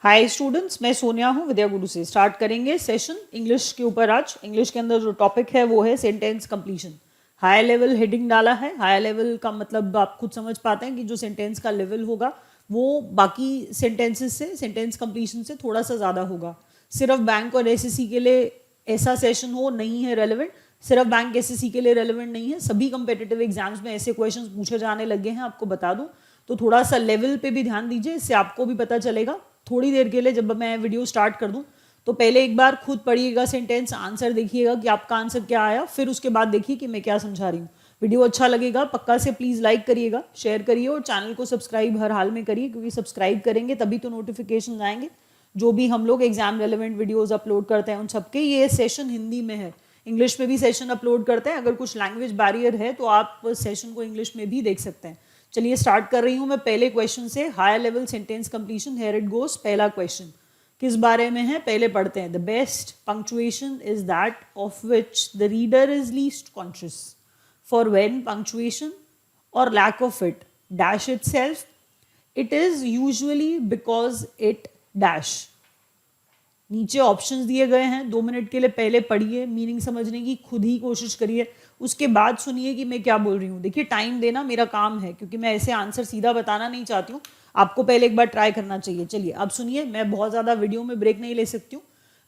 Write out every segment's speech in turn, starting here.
Hi students, मैं सोनिया हूँ विद्या गुरु से। स्टार्ट करेंगे सेशन इंग्लिश के ऊपर। आज इंग्लिश के अंदर जो टॉपिक है वो है sentence completion. High level heading डाला है। हाई लेवल का मतलब आप खुद समझ पाते हैं कि जो सेंटेंस का लेवल होगा वो बाकी सेंटेंसेस से, सेंटेंस कंप्लीशन से थोड़ा सा ज़्यादा होगा। सिर्फ बैंक और एसएससी के लिए ऐसा सेशन हो नहीं है रेलिवेंट, सिर्फ बैंक एसएससी के लिए रेलिवेंट नहीं है, सभी कंपेटिटिव एग्जाम्स में ऐसे क्वेश्चंस पूछे जाने लगे हैं, आपको बता दूं। तो थोड़ा सा लेवल पे भी ध्यान दीजिए, इससे आपको भी पता चलेगा। थोड़ी देर के लिए जब मैं वीडियो स्टार्ट कर दूं तो पहले एक बार खुद पढ़िएगा सेंटेंस, आंसर देखिएगा कि आपका आंसर क्या आया, फिर उसके बाद देखिए कि मैं क्या समझा रही हूँ। वीडियो अच्छा लगेगा पक्का से प्लीज़ लाइक करिएगा, शेयर करिए और चैनल को सब्सक्राइब हर हाल में करिए, क्योंकि सब्सक्राइब करेंगे तभी तो नोटिफिकेशन आएंगे जो भी हम लोग एग्जाम रेलिवेंट वीडियोस अपलोड करते हैं उन सबके। ये सेशन हिंदी में है, इंग्लिश में भी सेशन अपलोड करते हैं। अगर कुछ लैंग्वेज बैरियर है तो आप सेशन को इंग्लिश में भी देख सकते हैं। चलिए स्टार्ट कर रही हूं मैं पहले क्वेश्चन से। Higher level sentence completion, here it goes. पहला क्वेश्चन किस बारे में है, पहले पढ़ते हैं। The best punctuation is that of which the reader is least conscious, for when punctuation or lack of it dash itself, it is usually because it dash. नीचे options दिए गए हैं, 2 मिनट के लिए पहले पढ़िए, मीनिंग समझने की खुद ही कोशिश करिए, उसके बाद सुनिए कि मैं क्या बोल रही हूँ। देखिए टाइम देना मेरा काम है, क्योंकि मैं ऐसे आंसर सीधा बताना नहीं चाहती हूँ, आपको पहले एक बार ट्राई करना चाहिए। चलिए अब सुनिए, मैं बहुत ज़्यादा वीडियो में ब्रेक नहीं ले सकती हूँ।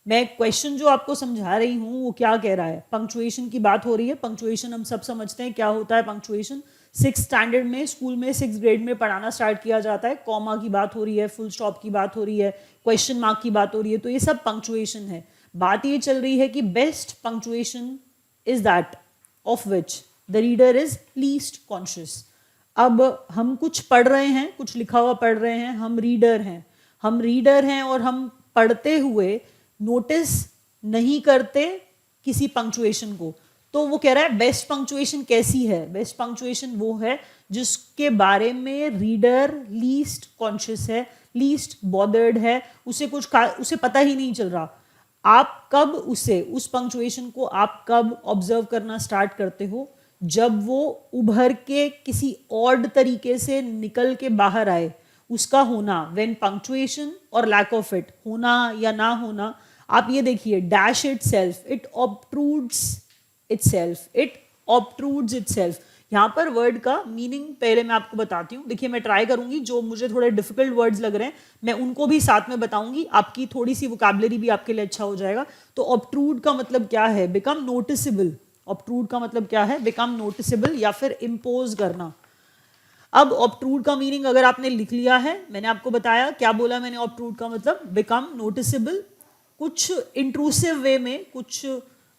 मैं क्वेश्चन जो आपको समझा रही हूँ वो क्या कह रहा है, पंक्चुएशन की बात हो रही है। पंक्चुएशन हम सब समझते हैं क्या होता है। पंक्चुएशन 6th स्टैंडर्ड में स्कूल में 6th ग्रेड में पढ़ाना स्टार्ट किया जाता है। कॉमा की बात हो रही है, फुल स्टॉप की बात हो रही है, क्वेश्चन मार्क की बात हो रही है, तो ये सब पंक्चुएशन है। बात ये चल रही है कि best punctuation is that of which the reader is least conscious. अब हम कुछ पढ़ रहे हैं, कुछ लिखा हुआ पढ़ रहे हैं, हम रीडर हैं और हम पढ़ते हुए नोटिस नहीं करते किसी पंक्चुएशन को। तो वो कह रहा है बेस्ट पंक्चुएशन कैसी है। बेस्ट पंक्चुएशन वो है जिसके बारे में रीडर लीस्ट कॉन्शियस है, लीस्ट बॉदर्ड है, उसे पता ही नहीं चल रहा। आप कब उस पंक्चुएशन को आप कब ऑब्जर्व करना स्टार्ट करते हो, जब वो उभर के किसी ऑड तरीके से निकल के बाहर आए। उसका होना, when punctuation or lack of it, होना या ना होना। आप ये देखिए, डैश इटसेल्फ, इट ऑब्ट्रूड्स इटसेल्फ। यहाँ पर वर्ड का मीनिंग पहले मैं आपको बताती हूँ। देखिए मैं ट्राई करूंगी, जो मुझे थोड़े डिफिकल्ट वर्ड्स लग रहे हैं मैं उनको भी साथ में बताऊंगी, आपकी थोड़ी सी वोकैबुलरी भी आपके लिए अच्छा हो जाएगा। तो ऑब्ट्रूड का मतलब क्या है, बिकम नोटिसेबल। ऑब्ट्रूड का मतलब क्या है, बिकम नोटिसेबल या फिर इम्पोज करना। अब ऑब्ट्रूड का मीनिंग अगर आपने लिख लिया है, मैंने आपको बताया क्या बोला मैंने। ऑब्ट्रूड का मतलब बिकम नोटिसेबल, कुछ इंट्रूसिव वे में, कुछ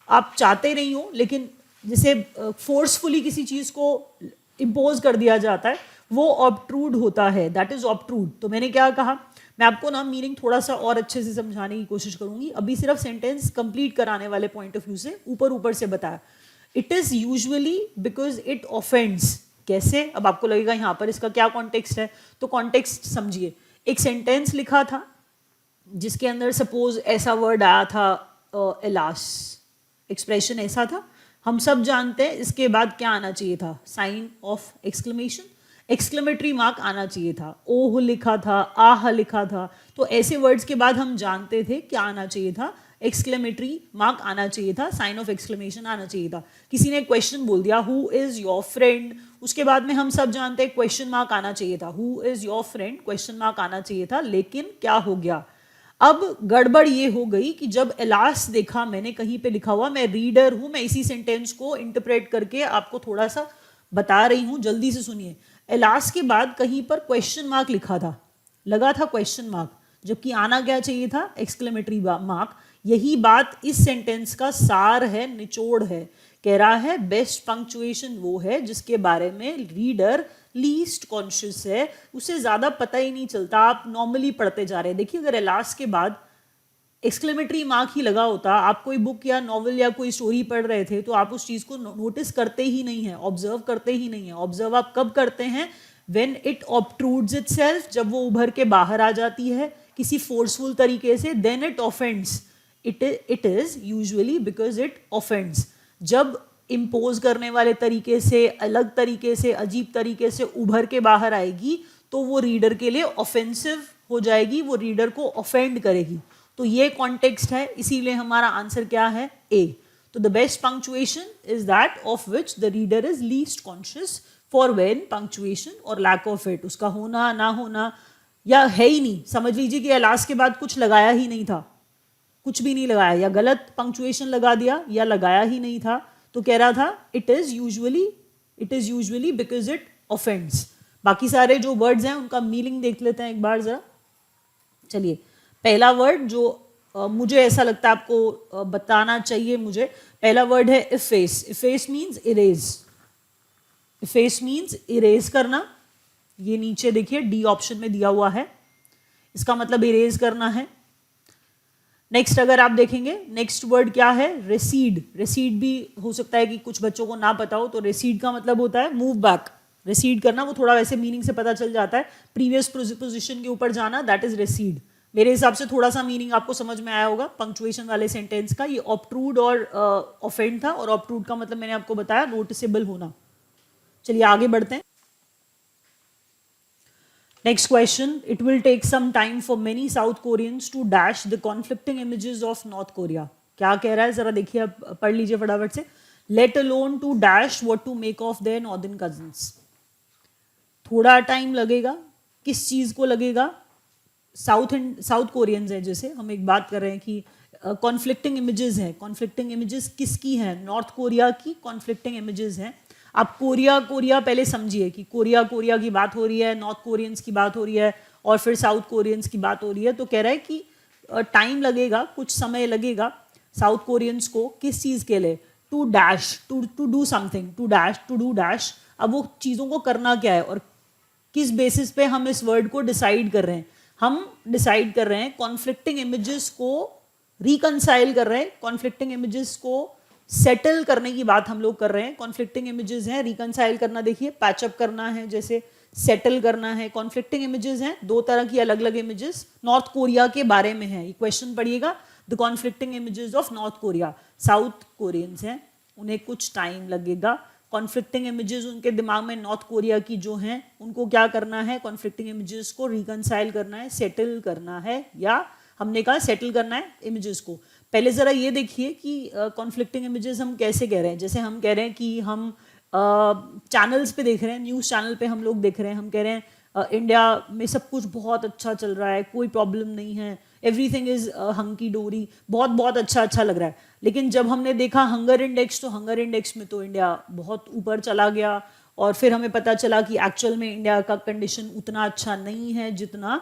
आप चाहते नहीं हो लेकिन जैसे फोर्सफुली किसी चीज को इम्पोज कर दिया जाता है, वो ऑब्ट्रूड होता है, दैट इज ऑब्ट्रूड। तो मैंने क्या कहा, मैं आपको ना मीनिंग थोड़ा सा और अच्छे से समझाने की कोशिश करूंगी। अभी सिर्फ सेंटेंस कंप्लीट कराने वाले पॉइंट ऑफ व्यू से ऊपर से बताया। It is usually because it offends. कैसे, अब आपको लगेगा यहाँ पर इसका क्या कॉन्टेक्स्ट है, तो कॉन्टेक्स्ट समझिए। एक सेंटेंस लिखा था जिसके अंदर सपोज ऐसा वर्ड आया था, एलास, एक्सप्रेशन ऐसा था, हम सब जानते हैं। इसके बाद क्या आना चाहिए था, sign of exclamation, exclamatory mark आना चाहिए था। ओह लिखा था, आह लिखा था, तो ऐसे वर्ड्स के बाद हम जानते थे क्या आना चाहिए था, एक्सक्लेमेटरी मार्क आना चाहिए था, साइन ऑफ एक्सक्लेमेशन आना चाहिए था। किसी ने क्वेश्चन बोल दिया, हु इज योर फ्रेंड, उसके बाद में हम सब जानते हैं क्वेश्चन मार्क आना चाहिए था। Who is your friend, question mark आना चाहिए था, लेकिन क्या हो गया, अब गड़बड़ ये हो गई कि जब एलास देखा मैंने कहीं पे लिखा हुआ, मैं रीडर हूं, मैं इसी सेंटेंस को इंटरप्रेट करके आपको थोड़ा सा बता रही हूं, जल्दी से सुनिए। एलास के बाद कहीं पर क्वेश्चन मार्क लिखा था, लगा था क्वेश्चन मार्क, जबकि आना क्या चाहिए था, एक्सक्लेमेटरी मार्क। यही बात इस सेंटेंस का सार है, निचोड़ है। कह रहा है बेस्ट पंक्चुएशन वो है जिसके बारे में रीडर लीस्ट कॉन्शियस है, उसे ज्यादा पता ही नहीं चलता। आप नॉर्मली पढ़ते जा रहे हैं। देखिए अगर एलास के बाद एक्सक्लेमेटरी मार्क ही लगा होता, आप कोई बुक या नॉवल या कोई स्टोरी पढ़ रहे थे, तो आप उस चीज को नोटिस करते ही नहीं है, ऑब्जर्व करते ही नहीं है। ऑब्जर्व आप कब करते हैं, व्हेन इट ऑब्ट्रूड्स इटसेल्फ, जब वो उभर के बाहर आ जाती है किसी फोर्सफुल तरीके से। Then it offends, it is usually because it offends. जब इम्पोज करने वाले तरीके से, अलग तरीके से, अजीब तरीके से उभर के बाहर आएगी तो वो रीडर के लिए ऑफेंसिव हो जाएगी, वो रीडर को ऑफेंड करेगी। तो ये कॉन्टेक्स्ट है, इसीलिए हमारा आंसर क्या है, ए। तो the best punctuation is that of which the reader is least conscious for when punctuation or lack of it, उसका होना ना होना या है ही नहीं, समझ लीजिए कि लास्ट के बाद कुछ लगाया ही नहीं था, कुछ भी नहीं लगाया, या गलत पंक्चुएशन लगा दिया या लगाया ही नहीं था, तो कह रहा था it is usually because it offends. बाकी सारे जो वर्ड्स हैं उनका मीनिंग देख लेते हैं एक बार जरा। चलिए, पहला वर्ड जो मुझे ऐसा लगता है आपको बताना चाहिए मुझे, पहला वर्ड है efface. Efface means erase, efface means erase करना। ये नीचे देखिए डी ऑप्शन में दिया हुआ है, इसका मतलब इरेज करना है। नेक्स्ट अगर आप देखेंगे, नेक्स्ट वर्ड क्या है, रेसीड। रेसीड भी हो सकता है कि कुछ बच्चों को ना पता हो, तो रेसीड का मतलब होता है मूव बैक, रेसीड करना। वो थोड़ा वैसे मीनिंग से पता चल जाता है, प्रीवियस प्रीपोजिशन के ऊपर जाना, दैट इज रेसीड। मेरे हिसाब से थोड़ा सा मीनिंग आपको समझ में आया होगा पंक्चुएशन वाले सेंटेंस का। ये ऑप्ट्रूड और ऑफेंड था, और ऑप्ट्रूड का मतलब मैंने आपको बताया नोटिसेबल होना। चलिए आगे बढ़ते हैं। Next question, it will take some time for many South Koreans to dash the conflicting images of North Korea. क्या कह रहा है जरा देखिए, अब पढ़ लीजिए फटाफट से। Let alone to dash what to make of their northern cousins. थोड़ा टाइम लगेगा, किस चीज को लगेगा, साउथ कोरियंस है, जैसे हम एक बात कर रहे हैं कि कॉन्फ्लिक्टिंग इमेजेस हैं। कॉन्फ्लिक्टिंग इमेजेस किसकी हैं, नॉर्थ कोरिया की कॉन्फ्लिक्टिंग इमेजेस हैं। आप कोरिया पहले समझिए कि कोरिया की बात हो रही है, नॉर्थ कोरियंस की बात हो रही है, और फिर साउथ कोरियंस की बात हो रही है। तो कह रहा है कि टाइम लगेगा, कुछ समय लगेगा साउथ कोरियंस को किस चीज़ के लिए, to dash, to do something, to do dash. अब वो चीज़ों को करना क्या है, और किस बेसिस पे हम इस वर्ड को डिसाइड कर रहे हैं। हम डिसाइड कर रहे हैं कॉन्फ्लिक्टिंग इमेजेस को रिकनसाइल कर रहे हैं, कॉन्फ्लिक्टिंग इमेजेस को सेटल करने की बात हम लोग कर रहे हैं। कॉन्फ्लिक्टिंग इमेजेस हैं, रिकनसाइल करना देखिए, पैचअप करना है, जैसे सेटल करना है। कॉन्फ्लिक्टिंग इमेजेस हैं, दो तरह की अलग अलग इमेजेस नॉर्थ कोरिया के बारे में है। ये क्वेश्चन पढ़िएगा, the conflicting images of North Korea. South Koreans हैं, उन्हें कुछ टाइम लगेगा। कॉन्फ्लिक्टिंग इमेजेस उनके दिमाग में नॉर्थ कोरिया की जो हैं, उनको क्या करना है, कॉन्फ्लिक्टिंग इमेजेस को रिकनसाइल करना है, सेटल करना है, या हमने कहा सेटल करना है इमेजेस को। पहले ज़रा ये देखिए कि कॉन्फ्लिक्टिंग इमेजेस हम कैसे कह रहे हैं। जैसे हम कह रहे हैं कि हम चैनल्स पे देख रहे हैं, न्यूज़ चैनल पे हम लोग देख रहे हैं, हम कह रहे हैं इंडिया में सब कुछ बहुत अच्छा चल रहा है, कोई प्रॉब्लम नहीं है, एवरीथिंग इज हंकी डोरी, बहुत बहुत अच्छा लग रहा है। लेकिन जब हमने देखा हंगर इंडेक्स, तो हंगर इंडेक्स में तो इंडिया बहुत ऊपर चला गया, और फिर हमें पता चला कि एक्चुअल में इंडिया का कंडीशन उतना अच्छा नहीं है जितना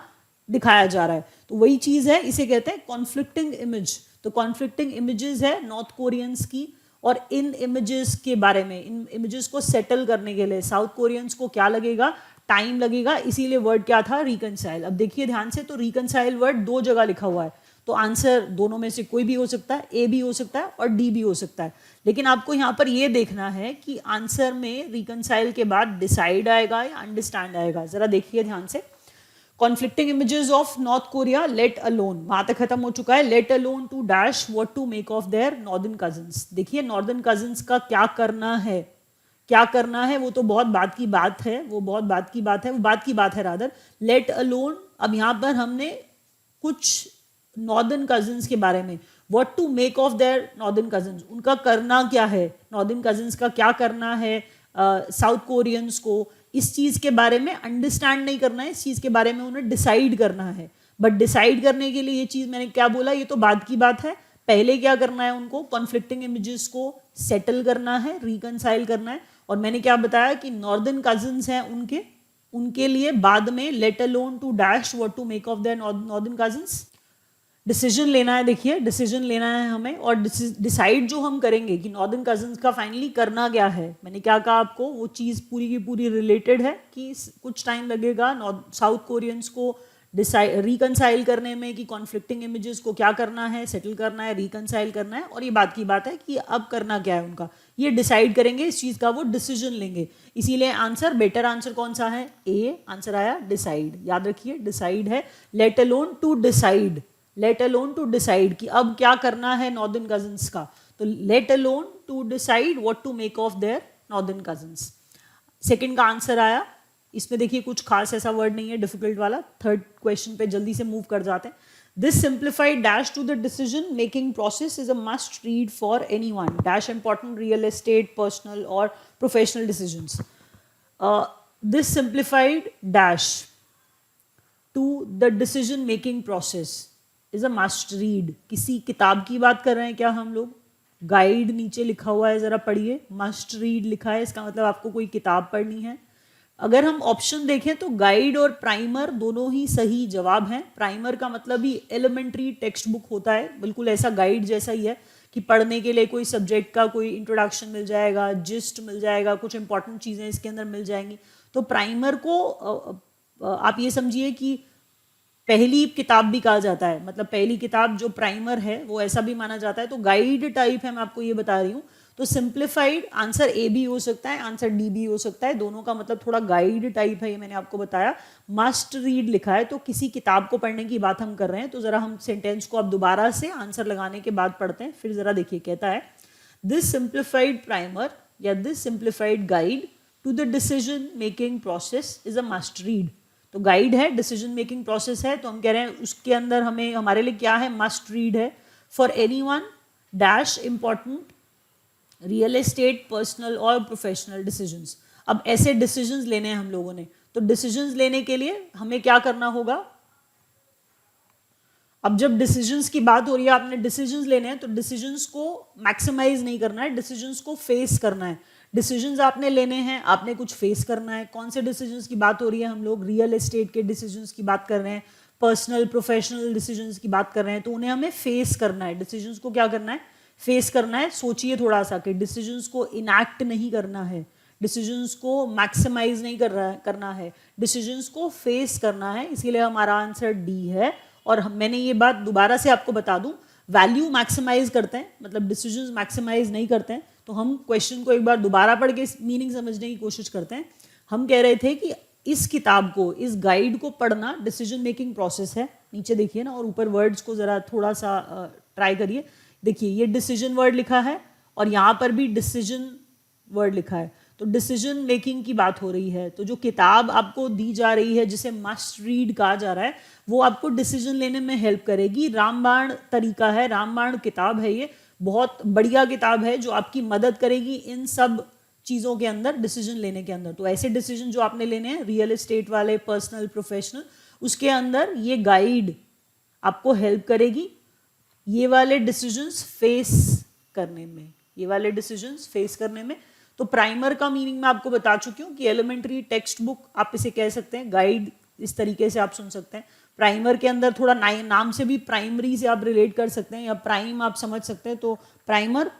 दिखाया जा रहा है। तो वही चीज़ है, इसे कहते हैं कॉन्फ्लिक्टिंग इमेज। तो कॉन्फ्लिक्टिंग इमेजेस है नॉर्थ कोरियंस की, और इन इमेजेस के बारे में, इन इमेजेस को सेटल करने के लिए साउथ कोरियंस को क्या लगेगा, टाइम लगेगा। इसीलिए वर्ड क्या था, रिकनसाइल। अब देखिए ध्यान से, तो रिकनसाइल वर्ड दो जगह लिखा हुआ है, तो आंसर दोनों में से कोई भी हो सकता है, ए भी हो सकता है और डी भी हो सकता है। लेकिन आपको यहाँ पर ये देखना है कि आंसर में रिकनसाइल के बाद डिसाइड आएगा या अंडरस्टैंड आएगा। जरा देखिए ध्यान से, conflicting images of North Korea, let alone, वहां तक खत्म हो चुका है। Let alone to dash what to make of their northern cousins. देखिए नॉर्दर्न कजिन्स का क्या करना है, क्या करना है, वो तो बहुत बात की बात है, वो बहुत बात की बात है, वो बात की बात है रादर। लेट अलोन, अब यहाँ पर हमने कुछ नॉर्दर्न कजिन्स के बारे में, what to make of their northern cousins, उनका करना क्या है, नॉर्दर्न कजिन्स का क्या करना है, साउथ कोरियंस को इस चीज़ के बारे में अंडरस्टैंड नहीं करना है, इस चीज़ के बारे में उन्हें डिसाइड करना है। बट डिसाइड करने के लिए ये चीज़ मैंने क्या बोला, ये तो बात की बात है। पहले क्या करना है उनको, कॉन्फ्लिक्टिंग इमेजेस को सेटल करना है, रिकनसाइल करना है। और मैंने क्या बताया कि नॉर्दर्न कजिन्स हैं उनके लिए बाद में let alone to dash what to make of their northern cousins. Decision लेना है, देखिए डिसीजन लेना है हमें, और डिसाइड जो हम करेंगे कि नॉर्दर्न कजिन्स का फाइनली करना क्या है। मैंने क्या कहा आपको, वो चीज़ पूरी की पूरी रिलेटेड है कि कुछ टाइम लगेगा साउथ कोरियंस को रिकनसाइल करने में, कि कॉन्फ्लिक्टिंग इमेजेस को क्या करना है, सेटल करना है, रिकनसाइल करना है। और ये बात की बात है कि अब करना क्या है उनका, ये डिसाइड करेंगे, इस चीज़ का वो डिसीजन लेंगे। इसीलिए आंसर, बेटर आंसर कौन सा है, ए आंसर आया, डिसाइड। याद रखिए डिसाइड है, let alone to decide, let alone to decide कि अब क्या करना है नॉर्दर्न कजिन्स का। तो let alone to decide what to make of their northern cousins. Second का आंसर आया इसमें देखिए कुछ खास ऐसा वर्ड नहीं है डिफिकल्ट वाला। थर्ड क्वेश्चन पे जल्दी से मूव कर जाते हैं। This simplified dash to the decision making process is a must read for anyone dash important real estate personal और professional decisions. This simplified dash to the decision making process is a must read. किसी किताब की बात कर रहे हैं क्या हम लोग? गाइड नीचे लिखा हुआ है, जरा पढ़िए। मस्ट रीड लिखा है, इसका मतलब आपको कोई किताब पढ़नी है। अगर हम ऑप्शन देखें तो गाइड और प्राइमर दोनों ही सही जवाब हैं। प्राइमर का मतलब ही एलिमेंट्री टेक्स्ट बुक होता है, बिल्कुल ऐसा गाइड जैसा ही है कि पढ़ने के लिए कोई सब्जेक्ट का कोई इंट्रोडक्शन मिल जाएगा, जिस्ट मिल जाएगा, कुछ इंपॉर्टेंट चीज़ें इसके अंदर मिल जाएंगी। तो प्राइमर को आप ये समझिए कि पहली किताब भी कहा जाता है, मतलब पहली किताब जो प्राइमर है वो ऐसा भी माना जाता है। तो गाइड टाइप है, मैं आपको ये बता रही हूँ। तो सिंप्लीफाइड आंसर ए भी हो सकता है, आंसर डी भी हो सकता है, दोनों का मतलब थोड़ा गाइड टाइप है, ये मैंने आपको बताया। मस्ट रीड लिखा है तो किसी किताब को पढ़ने की बात हम कर रहे हैं। तो जरा हम सेंटेंस को अब दोबारा से आंसर लगाने के बाद पढ़ते हैं, फिर जरा देखिए। कहता है दिस सिंप्लीफाइड प्राइमर या this simplified guide to the decision making process is a must read. तो गाइड है, डिसीजन मेकिंग प्रोसेस है, तो हम कह रहे हैं उसके अंदर हमें हमारे लिए क्या है? मस्ट रीड है for anyone dash important real estate personal और प्रोफेशनल डिसीजंस। अब ऐसे डिसीजंस लेने हैं हम लोगों ने, तो डिसीजंस लेने के लिए हमें क्या करना होगा? अब जब डिसीजंस की बात हो रही है, आपने डिसीजंस लेने हैं, तो डिसीजंस को मैक्सिमाइज नहीं करना है, डिसीजंस को फेस करना है। डिसीजंस आपने लेने हैं, आपने कुछ फेस करना है। कौन से डिसीजंस की बात हो रही है? हम लोग रियल एस्टेट के डिसीजंस की बात कर रहे हैं, पर्सनल प्रोफेशनल डिसीजंस की बात कर रहे हैं। तो उन्हें हमें फेस करना है। डिसीजंस को क्या करना है? फेस करना है। सोचिए थोड़ा सा कि डिसीजंस को इनैक्ट नहीं करना है, डिसीजंस को मैक्सिमाइज नहीं करना है, डिसीजंस को फेस करना है। इसीलिए हमारा आंसर डी है। और मैंने ये बात दोबारा से आपको बता दूं, वैल्यू मैक्सिमाइज करते हैं, मतलब डिसीजंस मैक्सिमाइज नहीं करते हैं। तो हम क्वेश्चन को एक बार दोबारा पढ़ के मीनिंग समझने की कोशिश करते हैं। हम कह रहे थे कि इस किताब को, इस गाइड को पढ़ना डिसीजन मेकिंग प्रोसेस है। नीचे देखिए ना, और ऊपर वर्ड्स को जरा थोड़ा सा ट्राई करिए। देखिए ये डिसीजन वर्ड लिखा है और यहाँ पर भी डिसीजन वर्ड लिखा है। तो डिसीजन मेकिंग की बात हो रही है। तो जो किताब आपको दी जा रही है, जिसे मस्ट रीड कहा जा रहा है, वो आपको डिसीजन लेने में हेल्प करेगी। रामबाण तरीका है, रामबाण किताब है, ये बहुत बढ़िया किताब है जो आपकी मदद करेगी इन सब चीज़ों के अंदर, डिसीजन लेने के अंदर। तो ऐसे डिसीजन जो आपने लेने हैं, रियल एस्टेट वाले, पर्सनल, प्रोफेशनल, उसके अंदर ये गाइड आपको हेल्प करेगी ये वाले डिसीजंस फेस करने में, ये वाले डिसीजंस फेस करने में। तो प्राइमर का मीनिंग मैं आपको बता चुकी हूँ कि एलिमेंट्री टेक्स्ट बुक आप इसे कह सकते हैं, गाइड इस तरीके से आप सुन सकते हैं। प्राइमर के अंदर थोड़ा नाम से भी प्राइमरी से आप रिलेट कर सकते हैं या प्राइम आप समझ सकते हैं। तो प्राइमर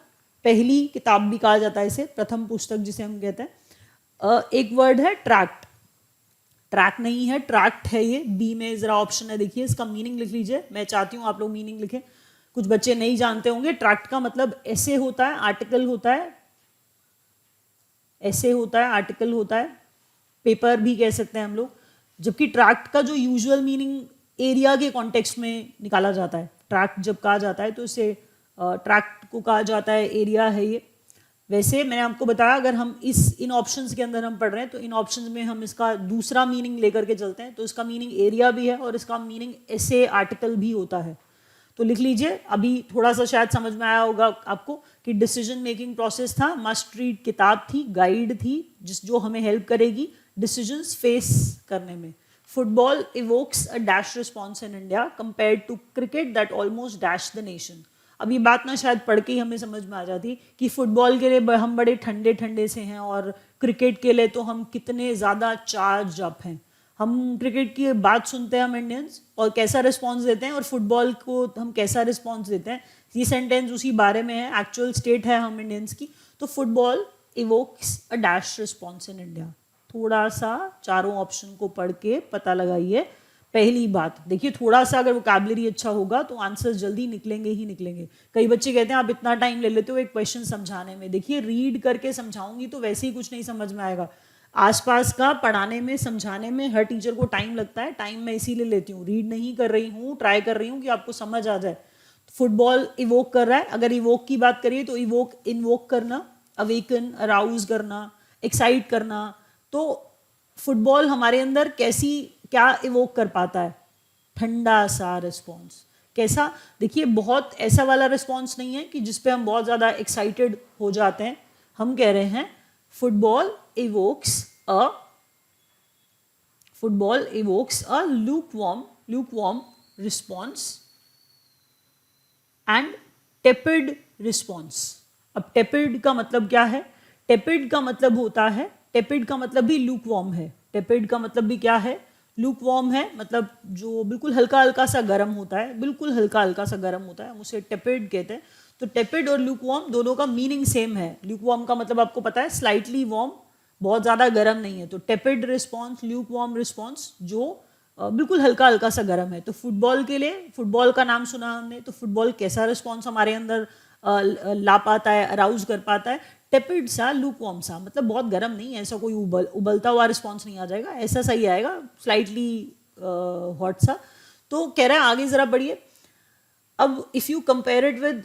पहली किताब भी कहा जाता है इसे, प्रथम पुस्तक जिसे हम कहते हैं। एक वर्ड है ट्रैक्ट, ट्रैक नहीं है, ट्रैक्ट है ये। बी में जरा ऑप्शन है, देखिए इसका मीनिंग लिख लीजिए। मैं चाहती हूँ आप लोग मीनिंग लिखें, कुछ बच्चे नहीं जानते होंगे। ट्रैक्ट का मतलब ऐसे होता है, आर्टिकल होता है, ऐसे होता है, आर्टिकल होता है, पेपर भी कह सकते हैं हम लोग। जबकि ट्रैक्ट का जो यूजुअल मीनिंग एरिया के कॉन्टेक्स्ट में निकाला जाता है। ट्रैक्ट जब कहा जाता है तो इसे ट्रैक्ट को कहा जाता है, एरिया है ये। वैसे मैंने आपको बताया, अगर हम इन ऑप्शंस के अंदर हम पढ़ रहे हैं तो इन ऑप्शंस में हम इसका दूसरा मीनिंग लेकर के चलते हैं। तो इसका मीनिंग एरिया भी है और इसका मीनिंग ऐसे आर्टिकल भी होता है। तो लिख लीजिए, अभी थोड़ा सा शायद समझ में आया होगा आपको कि डिसीजन मेकिंग प्रोसेस था, मस्ट रीड किताब थी, गाइड थी जो हमें हेल्प करेगी डिसीजंस फेस करने में। Football evokes a dash response in India compared to cricket that almost dash the nation. अब ये बात ना शायद पढ़ के ही हमें समझ में आ जाती कि फुटबॉल के लिए हम बड़े ठंडे ठंडे से हैं और क्रिकेट के लिए तो हम कितने ज़्यादा चार्ज अप हैं। हम क्रिकेट की बात सुनते हैं हम इंडियंस और कैसा रिस्पॉन्स देते हैं, और फुटबॉल को हम कैसा रिस्पॉन्स देते हैं। ये सेंटेंस उसी बारे में है, एक्चुअल स्टेट है हम इंडियंस की। तो football evokes a dash response in India. थोड़ा सा चारों ऑप्शन को पढ़ के पता लगाइए। पहली बात देखिए, थोड़ा सा अगर वोकैबुलरी अच्छा होगा तो आंसर्स जल्दी निकलेंगे ही निकलेंगे। कई बच्चे कहते हैं आप इतना टाइम ले लेते हो एक क्वेश्चन समझाने में। देखिए रीड करके समझाऊंगी तो वैसे ही कुछ नहीं समझ में आएगा। आसपास का पढ़ाने में, समझाने में हर टीचर को टाइम लगता है। टाइम मैं इसीलिए लेती हूँ, रीड नहीं कर रही हूँ, ट्राई कर रही हूँ कि आपको समझ आ जाए। फुटबॉल इवोक कर रहा है, अगर इवोक की बात करिए तो इवोक, इन्वोक करना, अवेकन, अराउज करना, एक्साइट करना। तो फुटबॉल हमारे अंदर कैसी क्या इवोक कर पाता है? ठंडा सा रिस्पॉन्स। कैसा? देखिए बहुत ऐसा वाला रिस्पॉन्स नहीं है कि जिसपे हम बहुत ज़्यादा एक्साइटेड हो जाते हैं। हम कह रहे हैं football evokes a lukewarm response and tepid response। अब टेपिड का मतलब क्या है? टेपिड का मतलब होता है, टेपिड का मतलब भी लूकवॉर्म है। टेपिड का मतलब भी क्या है? लूकवॉर्म है, मतलब जो बिल्कुल हल्का हल्का सा गर्म होता है, बिल्कुल हल्का हल्का सा गर्म होता है, हम उसे टेपिड कहते हैं। तो टेपिड और लूकवॉर्म दोनों का मीनिंग सेम है। लूकवॉर्म का मतलब आपको पता है स्लाइटली वार्म, बहुत ज़्यादा गर्म नहीं है। तो टेपिड रिस्पॉन्स, ल्यूकवार्म रिस्पॉन्स, जो बिल्कुल हल्का हल्का सा गर्म है। तो फुटबॉल के लिए, फुटबॉल का नाम सुना हमने, तो फुटबॉल कैसा रिस्पॉन्स हमारे अंदर ला पाता है, अराउज कर पाता है? टेपिड सा, लूकवार्म सा, मतलब बहुत गर्म नहीं, ऐसा कोई उबलता हुआ रिस्पॉन्स नहीं आ जाएगा, ऐसा सही आएगा, स्लाइटली हॉट सा। तो कह रहा है आगे जरा बढ़िए। अब if you compare it with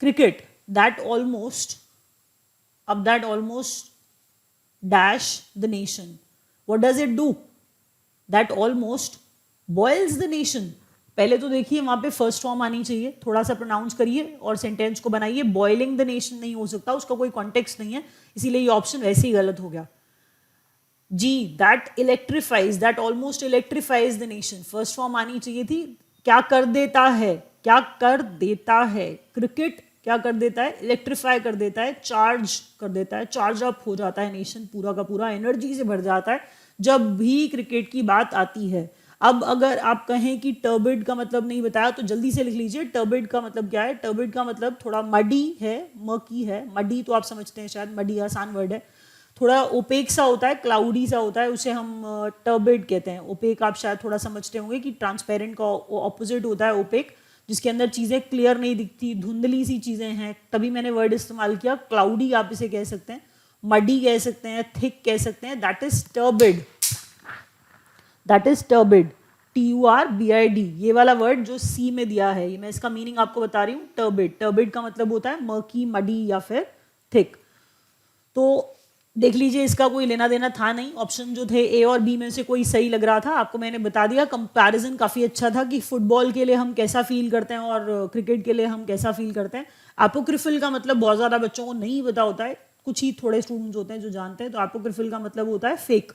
cricket, that almost dash the nation. What does it do? That almost boils the nation. पहले तो देखिए वहां पे फर्स्ट फॉर्म आनी चाहिए, थोड़ा सा प्रोनाउंस करिए और सेंटेंस को बनाइए। बॉइलिंग द नेशन नहीं हो सकता, उसका कोई कॉन्टेक्स्ट नहीं है, इसीलिए ये ऑप्शन वैसे ही गलत हो गया। जी, that electrifies, that almost electrifies the nation, first form आनी चाहिए थी। क्या कर देता है? क्या कर देता है? क्रिकेट क्या कर देता है? इलेक्ट्रीफाई कर देता है, चार्ज कर देता है, चार्ज अप हो जाता है नेशन, पूरा का पूरा एनर्जी से भर जाता है जब भी क्रिकेट की बात आती है। अब अगर आप कहें कि टर्बिड का मतलब नहीं बताया तो जल्दी से लिख लीजिए, टर्बिड का मतलब क्या है? टर्बिड का मतलब थोड़ा मडी है, मर्की है। मडी तो आप समझते हैं शायद, मडी आसान वर्ड है। थोड़ा ओपेक सा होता है, क्लाउडी सा होता है, उसे हम टर्बिड कहते हैं। ओपेक आप शायद थोड़ा समझते होंगे कि ट्रांसपेरेंट का ऑपोजिट होता है ओपेक, जिसके अंदर चीज़ें क्लियर नहीं दिखती, धुंधली सी चीज़ें हैं, तभी मैंने वर्ड इस्तेमाल किया। क्लाउडी आप इसे कह सकते हैं, मडी कह सकते हैं, थिक कह सकते हैं। That is turbid, that is turbid, TURBID, ये वाला वर्ड जो सी में दिया है, ये मैं इसका मीनिंग आपको बता रही हूँ। टर्बिड, टर्बिड का मतलब होता है मर्की, मडी या फिर थिक। तो देख लीजिए इसका कोई लेना देना था नहीं, ऑप्शन जो थे ए और बी में से कोई सही लग रहा था। आपको मैंने बता दिया, कंपैरिजन काफ़ी अच्छा था कि फुटबॉल के लिए हम कैसा फील करते हैं और क्रिकेट के लिए हम कैसा फील करते हैं। एपोक्रिफल का मतलब बहुत ज़्यादा बच्चों को नहीं पता होता है, कुछ ही थोड़े स्टूडेंट्स होते हैं जो जानते हैं। तो एपोक्रिफल का मतलब होता है फेक,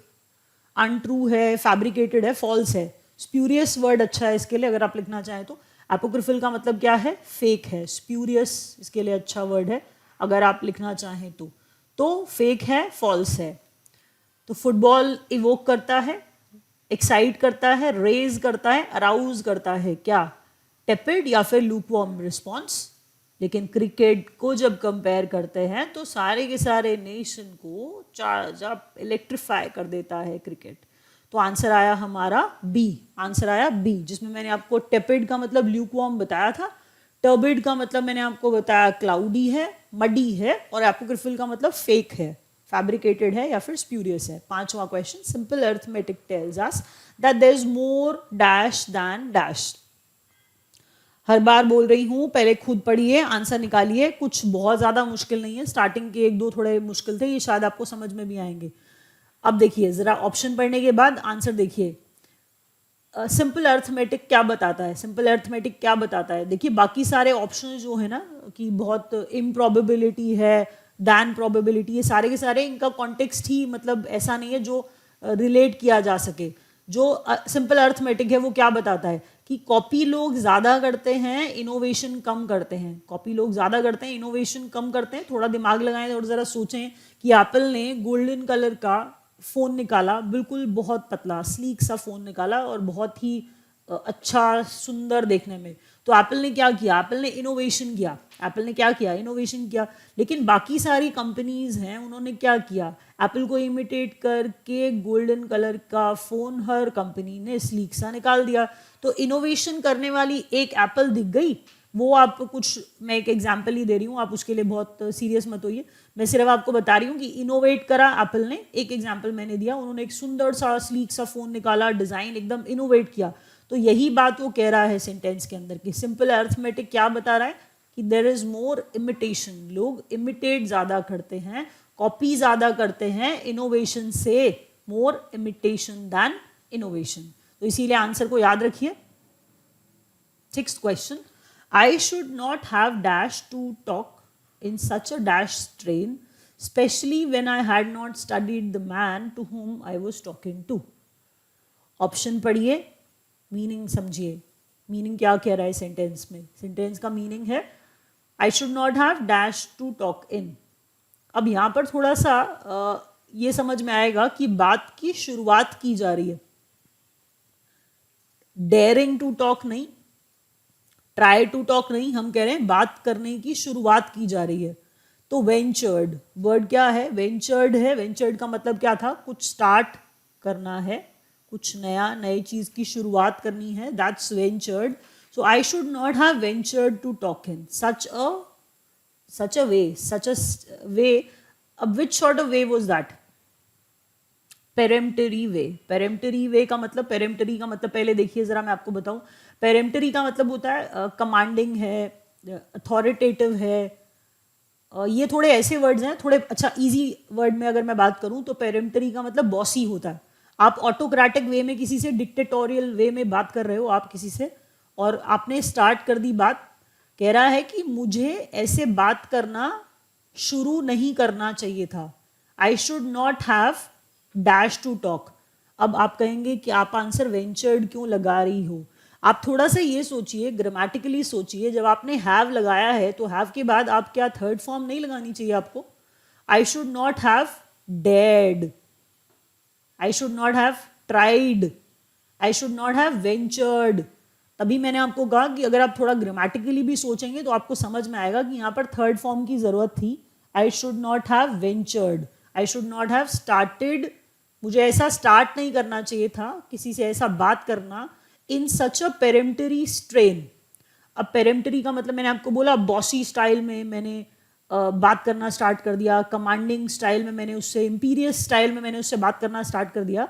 अनट्रू है, फैब्रिकेटेड है, फॉल्स है। स्प्यूरियस वर्ड अच्छा है इसके लिए अगर आप लिखना चाहें तो। एपोक्रिफल का मतलब क्या है? फेक है। स्प्यूरियस इसके लिए अच्छा वर्ड है अगर आप लिखना चाहें तो फेक है, फॉल्स है। तो फुटबॉल इवोक करता है, एक्साइट करता है, रेज करता है, अराउज करता है, क्या? टेपिड या फिर लूकवार्म रिस्पॉन्स। लेकिन क्रिकेट को जब कंपेयर करते हैं तो सारे के सारे नेशन को चार्ज अप, इलेक्ट्रीफाई कर देता है क्रिकेट। तो आंसर आया हमारा बी, आंसर आया बी, जिसमें मैंने आपको टेपिड का मतलब ल्यूकवार्म बताया था, टर्बिड का मतलब मैंने आपको बताया क्लाउडी है, मडी है, और एपोक्रिफल का मतलब फेक है, फैब्रिकेटेड है या फिर स्प्यूरियस है। पांचवा question, simple arithmetic tells us that there is more dash than dash. हर बार बोल रही हूँ, पहले खुद पढ़िए, आंसर निकालिए। कुछ बहुत ज़्यादा मुश्किल नहीं है, स्टार्टिंग के एक दो थोड़े मुश्किल थे, ये शायद आपको समझ में भी आएंगे। अब देखिए ज़रा ऑप्शन पढ़ने के बाद आंसर देखिए। सिंपल अर्थमेटिक क्या बताता है? सिंपल अर्थमेटिक क्या बताता है? देखिए बाकी सारे ऑप्शन जो है ना कि बहुत इम्प्रॉबेबिलिटी है, दैन प्रोबेबिलिटी, ये सारे के सारे इनका कॉन्टेक्स्ट ही मतलब ऐसा नहीं है जो रिलेट किया जा सके। जो सिंपल अर्थमेटिक है वो क्या बताता है कि कॉपी लोग ज़्यादा करते हैं, इनोवेशन कम करते हैं। कॉपी लोग ज़्यादा करते हैं, इनोवेशन कम करते हैं। थोड़ा दिमाग लगाएं और ज़रा सोचें कि एप्पल ने गोल्डन कलर का फ़ोन निकाला, बिल्कुल बहुत पतला स्लीक सा फ़ोन निकाला और बहुत ही अच्छा सुंदर देखने में। तो एप्पल ने क्या किया? एप्पल ने इनोवेशन किया। एप्पल ने क्या किया? इनोवेशन किया। लेकिन बाकी सारी कंपनीज हैं, उन्होंने क्या किया? एप्पल को इमिटेट करके गोल्डन कलर का फ़ोन हर कंपनी ने स्लीक सा निकाल दिया। तो इनोवेशन करने वाली एक एप्पल दिख गई। वो आप कुछ, मैं एक एग्जाम्पल ही दे रही हूँ, आप उसके लिए बहुत सीरियस मत होइए। मैं सिर्फ आपको बता रही हूँ कि इनोवेट करा एप्पल ने, एक एग्जाम्पल मैंने दिया। उन्होंने एक सुंदर सा स्लीक सा फ़ोन निकाला, डिज़ाइन एकदम इनोवेट किया। तो यही बात वो कह रहा है सेंटेंस के अंदर कि सिंपल अर्थमेटिक क्या बता रहा है कि देयर इज मोर इमिटेशन। लोग इमिटेट ज़्यादा करते हैं, कॉपी ज़्यादा करते हैं इनोवेशन से। more imitation than innovation. तो इसीलिए आंसर को याद रखिए. Sixth question, I should not have dash to talk in such a dash strain, especially when I had not studied the man to whom I was talking to. Option पढ़िए, meaning समझिए. Meaning क्या कह रहा है sentence में? Sentence का meaning है I should not have dash to talk in. अब यहाँ पर थोड़ा सा ये समझ में आएगा कि बात की शुरुआत की जा रही है. डेयरिंग टू टॉक नहीं, ट्राई टू टॉक नहीं, हम कह रहे हैं बात करने की शुरुआत की जा रही है. तो वेंचर्ड वर्ड क्या है? वेंचर्ड है. वेंचर्ड का मतलब क्या था? कुछ स्टार्ट करना है, कुछ नया, नई चीज की शुरुआत करनी है. That's ventured. So I should not have ventured to talk in such a way. अब which sort of way was that? पेरेम्पटरी वे. पेरेम्पटरी वे का मतलब, पेरेम्पटरी का मतलब पहले देखिए जरा, मैं आपको बताऊं. पेरेम्पटरी का मतलब होता है कमांडिंग है, अथॉरिटेटिव है. ये थोड़े ऐसे वर्ड्स हैं, थोड़े अच्छा इजी वर्ड में अगर मैं बात करूं तो पेरेम्पटरी का मतलब बॉसी होता है. आप ऑटोक्रेटिक वे में किसी से, डिक्टेटोरियल वे में बात कर रहे हो आप किसी से, और आपने स्टार्ट कर दी बात. कह रहा है कि मुझे ऐसे बात करना शुरू नहीं करना चाहिए था. I should not have dash to talk. अब आप कहेंगे कि आप आंसर वेंचर्ड क्यों लगा रही हो? आप थोड़ा सा ये सोचिए, ग्रामेटिकली सोचिए. जब आपने हैव लगाया है तो हैव के बाद आप क्या थर्ड फॉर्म नहीं लगानी चाहिए आपको? आई should not have dead, I should not have tried, I should not have ventured. तभी मैंने आपको कहा कि अगर आप थोड़ा ग्रामेटिकली भी सोचेंगे तो आपको समझ में आएगा कि यहाँ पर थर्ड फॉर्म की जरूरत थी. आई should not have ventured, I should not have started. मुझे ऐसा स्टार्ट नहीं करना चाहिए था, किसी से ऐसा बात करना. इन सच अ पेरेम्पटरी स्ट्रेन. अब पेरेम्पटरी का मतलब मैंने आपको बोला, बॉसी स्टाइल में मैंने बात करना स्टार्ट कर दिया, कमांडिंग स्टाइल में मैंने उससे, इंपीरियस स्टाइल में मैंने उससे बात करना स्टार्ट कर दिया.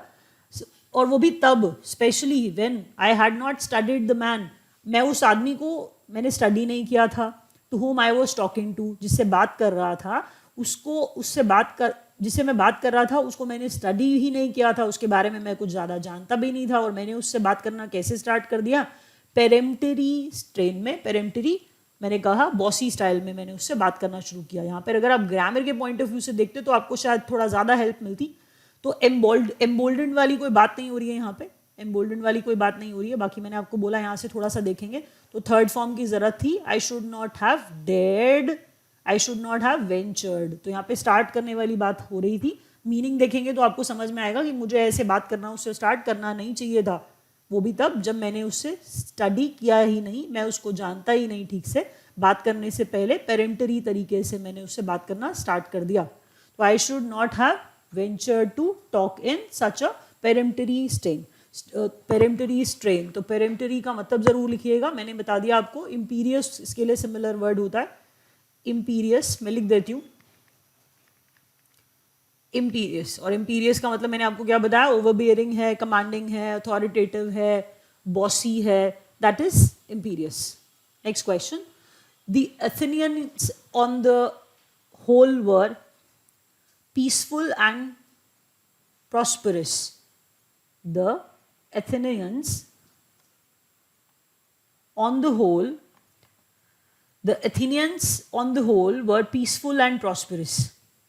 और वो भी तब, specially when I had not studied the man. मैं उस आदमी को मैंने स्टडी नहीं किया था. To whom I was talking to, जिससे बात कर रहा था, उसको, उससे बात कर, जिससे मैं बात कर रहा था उसको मैंने स्टडी ही नहीं किया था, उसके बारे में मैं कुछ ज़्यादा जानता भी नहीं था. और मैंने उससे बात करना कैसे स्टार्ट कर दिया? पेरेम्पटरी स्ट्रेन में. पेरेम्पटरी मैंने कहा बॉसी स्टाइल में मैंने उससे बात करना शुरू किया. यहाँ पर अगर आप ग्रामर के पॉइंट ऑफ व्यू से देखते तो आपको शायद थोड़ा ज़्यादा हेल्प मिलती. तो एम्बोल्डेंड वाली कोई बात नहीं हो रही है यहाँ पे, एम्बोल्डेंड वाली कोई बात नहीं हो रही है. बाकी मैंने आपको बोला यहाँ से थोड़ा सा देखेंगे तो थर्ड फॉर्म की जरूरत थी. आई should not have dead, I should not have ventured. तो यहाँ पे स्टार्ट करने वाली बात हो रही थी. मीनिंग देखेंगे तो आपको समझ में आएगा कि मुझे ऐसे बात करना, उससे स्टार्ट करना नहीं चाहिए था. वो भी तब जब मैंने उससे स्टडी किया ही नहीं, मैं उसको जानता ही नहीं ठीक से. बात करने से पहले पेरेम्पटरी तरीके से मैंने उससे बात करना स्टार्ट कर दिया. तो I should not have ventured to talk in such a peremptory strain. Peremptory strain, तो पेरेम्पटरी का मतलब जरूर लिखिएगा. मैंने बता दिया आपको. इंपीरियस इसके लिए सिमिलर वर्ड होता है, इंपीरियस. मैं लिख देती हूँ इंपीरियस. और इंपीरियस का मतलब मैंने आपको क्या बताया? ओवरबियरिंग है, कमांडिंग है, अथॉरिटेटिव है, बॉसी है. That is imperious. Next question. The Athenians on the whole were peaceful and prosperous. The Athenians on the whole were peaceful and prosperous.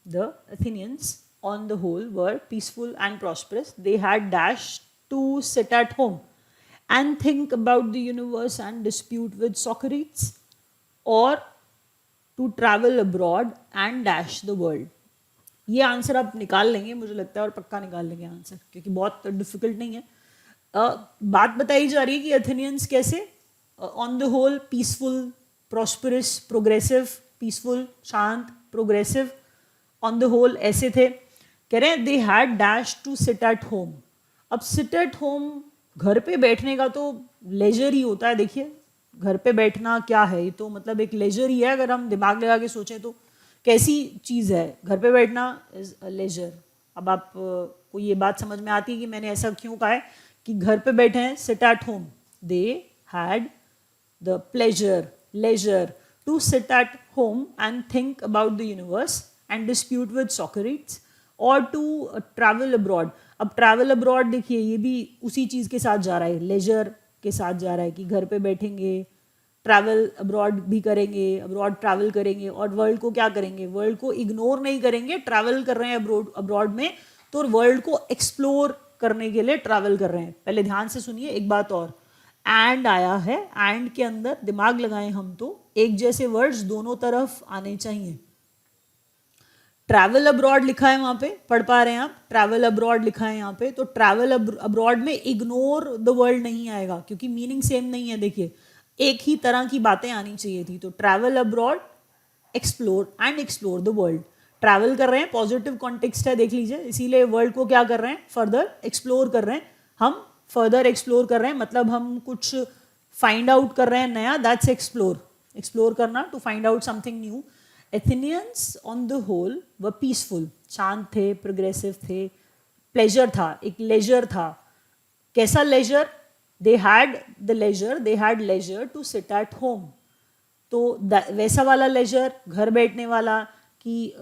The Athenians on the whole were peaceful and prosperous. They had dash to sit at home and think about the universe and dispute with Socrates, or to travel abroad and dash the world. ये answer आप निकाल लेंगे मुझे लगता है, और पक्का निकाल लेंगे आंसर, क्योंकि बहुत डिफिकल्ट नहीं है. बात बताई जा रही है कि एथेनियंस कैसे on the whole peaceful, prosperous, progressive. Peaceful शांत, प्रोग्रेसिव, ऑन द होल ऐसे थे. कह रहे हैं they had dash to sit at home. अब सिट एट होम, घर पे बैठने का तो लेजर ही होता है. देखिए घर पे बैठना क्या है, ये तो मतलब एक लेजर ही है. अगर हम दिमाग लगा के सोचें तो कैसी चीज़ है घर पे बैठना? Is a leisure. अब आप को ये बात समझ में आती है कि मैंने ऐसा क्यों कहा है कि घर पे बैठे हैं, sit at home. They had the pleasure, leisure to sit at home and think about the universe and dispute with Socrates, और टू ट्रैवल अब्रॉड। अब ट्रैवल अब्रॉड देखिए ये भी उसी चीज़ के साथ जा रहा है, लेजर के साथ जा रहा है कि घर पे बैठेंगे, ट्रैवल अब्रॉड भी करेंगे, अब्रॉड ट्रैवल करेंगे और वर्ल्ड को क्या करेंगे, वर्ल्ड को इग्नोर नहीं करेंगे, ट्रैवल कर रहे हैं अब्रॉड में तो वर्ल्ड को एक्सप्लोर करने के लिए ट्रैवल कर रहे हैं। पहले ध्यान से सुनिए एक बात और, एंड आया है, एंड के अंदर दिमाग लगाएं हम तो एक जैसे वर्ड्स दोनों तरफ आने चाहिए। ट्रैवल अब्रॉड लिखा है वहां पे, पढ़ पा रहे हैं आप, ट्रैवल अब्रॉड लिखा है यहाँ पे, तो ट्रैवल अब्रॉड में इग्नोर द वर्ल्ड नहीं आएगा क्योंकि मीनिंग सेम नहीं है। देखिए एक ही तरह की बातें आनी चाहिए थी, तो travel abroad, explore and explore the world. Travel कर रहे हैं, पॉजिटिव कॉन्टेक्स्ट है देख लीजिए, इसीलिए वर्ल्ड को क्या कर रहे हैं, फर्दर एक्सप्लोर कर रहे हैं। हम फर्दर एक्सप्लोर कर रहे हैं मतलब हम कुछ फाइंड आउट कर रहे हैं नया, दैट्स एक्सप्लोर। एक्सप्लोर करना, to find out something new. Athenians on the whole were peaceful, शांत थे, प्रोग्रेसिव थे, प्लेजर था, एक लेजर था। कैसा leisure, they had leisure to sit at home, तो वैसा वाला लेजर, घर बैठने वाला कि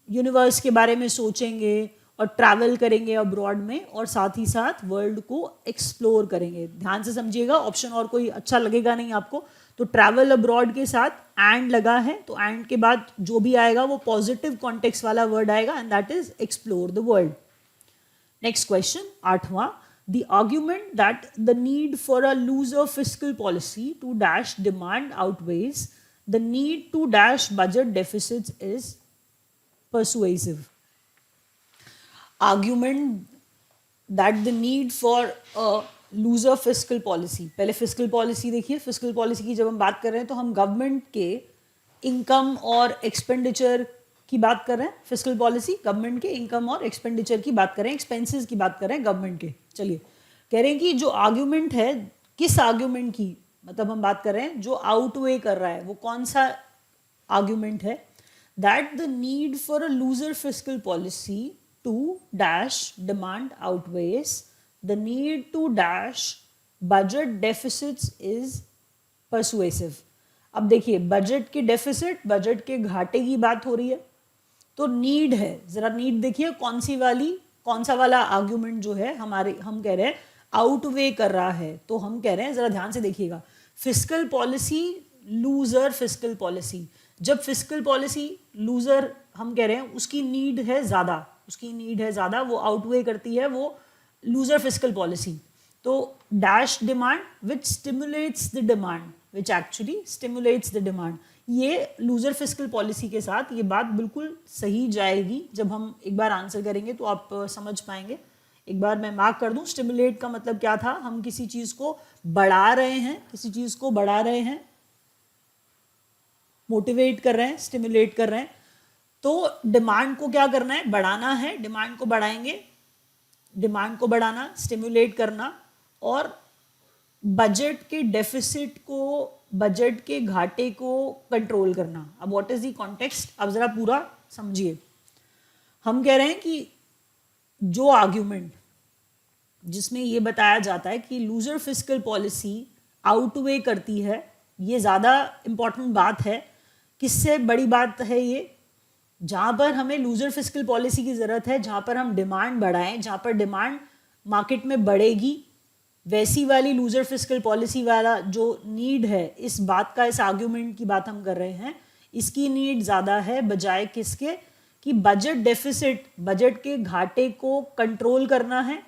यूनिवर्स के बारे में सोचेंगे और ट्रैवल करेंगे अब्रॉड में और साथ ही साथ वर्ल्ड को एक्सप्लोर करेंगे। ध्यान से समझिएगा, ऑप्शन और कोई अच्छा लगेगा नहीं आपको। तो ट्रैवल अब्रॉड के साथ एंड लगा है, तो एंड के बाद जो भी आएगा वो पॉजिटिव कॉन्टेक्स्ट वाला वर्ड आएगा and that is explore the world. Next question, 8वां, the argument that the need for a looser fiscal policy to dash demand outweighs the need to dash budget deficits is persuasive. Argument that the need for a looser fiscal policy, पहले fiscal policy देखिए, fiscal policy की जब हम बात कर रहे हैं तो हम गवर्नमेंट के इनकम और एक्सपेंडिचर की बात कर रहे हैं। फिस्कल पॉलिसी गवर्नमेंट के इनकम और एक्सपेंडिचर की बात कर रहे हैं, एक्सपेंसेस की बात कर रहे हैं गवर्नमेंट के। चलिए, कह रहे हैं कि जो आर्ग्यूमेंट है, किस आर्ग्यूमेंट की मतलब हम बात कर रहे हैं, जो आउटवे कर रहा है वो कौन सा आर्ग्यूमेंट है, that the need for a looser fiscal policy to dash demand outweighs the need to dash budget deficits is persuasive. अब देखिए, बजट के डेफिसिट, बजट के घाटे की बात हो रही है, तो नीड है, जरा नीड देखिए कौन सा वाला आर्ग्यूमेंट जो है हमारे, हम कह रहे हैं आउटवे कर रहा है, तो हम कह रहे हैं, जरा ध्यान से देखिएगा, fiscal policy loser fiscal policy. जब फिस्कल पॉलिसी लूजर हम कह रहे हैं, उसकी नीड है ज़्यादा, वो आउटवे करती है वो लूजर फिस्कल पॉलिसी। तो dash demand which stimulates the demand, which actually stimulates the demand. ये लूजर फिस्कल पॉलिसी के साथ ये बात बिल्कुल सही जाएगी। जब हम एक बार आंसर करेंगे तो आप समझ पाएंगे। एक बार मैं मार्क कर दूं, स्टिमुलेट का मतलब क्या था, हम किसी चीज़ को बढ़ा रहे हैं, मोटिवेट कर रहे हैं, स्टिमुलेट कर रहे हैं। तो डिमांड को क्या करना है, बढ़ाना है, डिमांड को बढ़ाएंगे, डिमांड को बढ़ाना, स्टिमुलेट करना, और बजट के डेफिसिट को, बजट के घाटे को कंट्रोल करना। अब व्हाट इज द कॉन्टेक्स्ट, अब जरा पूरा समझिए। हम कह रहे हैं कि जो आर्ग्यूमेंट जिसमें ये बताया जाता है कि लूजर फिस्कल पॉलिसी आउटवे करती है, ये ज़्यादा इम्पॉर्टेंट बात है। किससे बड़ी बात है ये, जहाँ पर हमें लूजर फिस्कल पॉलिसी की ज़रूरत है, जहाँ पर हम डिमांड बढ़ाएं, जहाँ पर डिमांड मार्केट में बढ़ेगी, वैसी वाली लूजर फिस्कल पॉलिसी वाला जो नीड है, इस बात का, इस आर्ग्यूमेंट की बात हम कर रहे हैं, इसकी नीड ज़्यादा है बजाय किसके, कि बजट डेफिसिट, बजट के घाटे को कंट्रोल करना है।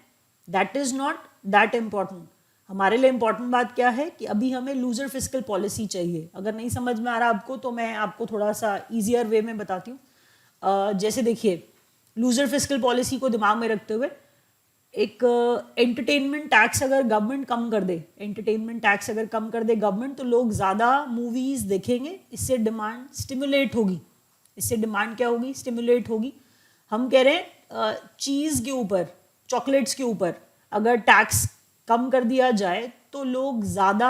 That is not that important. हमारे लिए इम्पॉर्टेंट बात क्या है कि अभी हमें लूजर फिस्कल पॉलिसी चाहिए। अगर नहीं समझ में आ रहा आपको तो मैं आपको थोड़ा सा ईजियर वे में बताती हूँ। जैसे देखिए, लूजर फिस्कल पॉलिसी को दिमाग में रखते हुए एक एंटरटेनमेंट टैक्स अगर गवर्नमेंट कम कर दे, एंटरटेनमेंट टैक्स अगर कम कर दे गवर्नमेंट, तो लोग ज़्यादा मूवीज़ देखेंगे, इससे डिमांड स्टिमुलेट होगी। इससे डिमांड क्या होगी, स्टिमुलेट होगी। हम कह रहे हैं चीज़ के ऊपर, चॉकलेट्स के ऊपर अगर टैक्स कम कर दिया जाए तो लोग ज़्यादा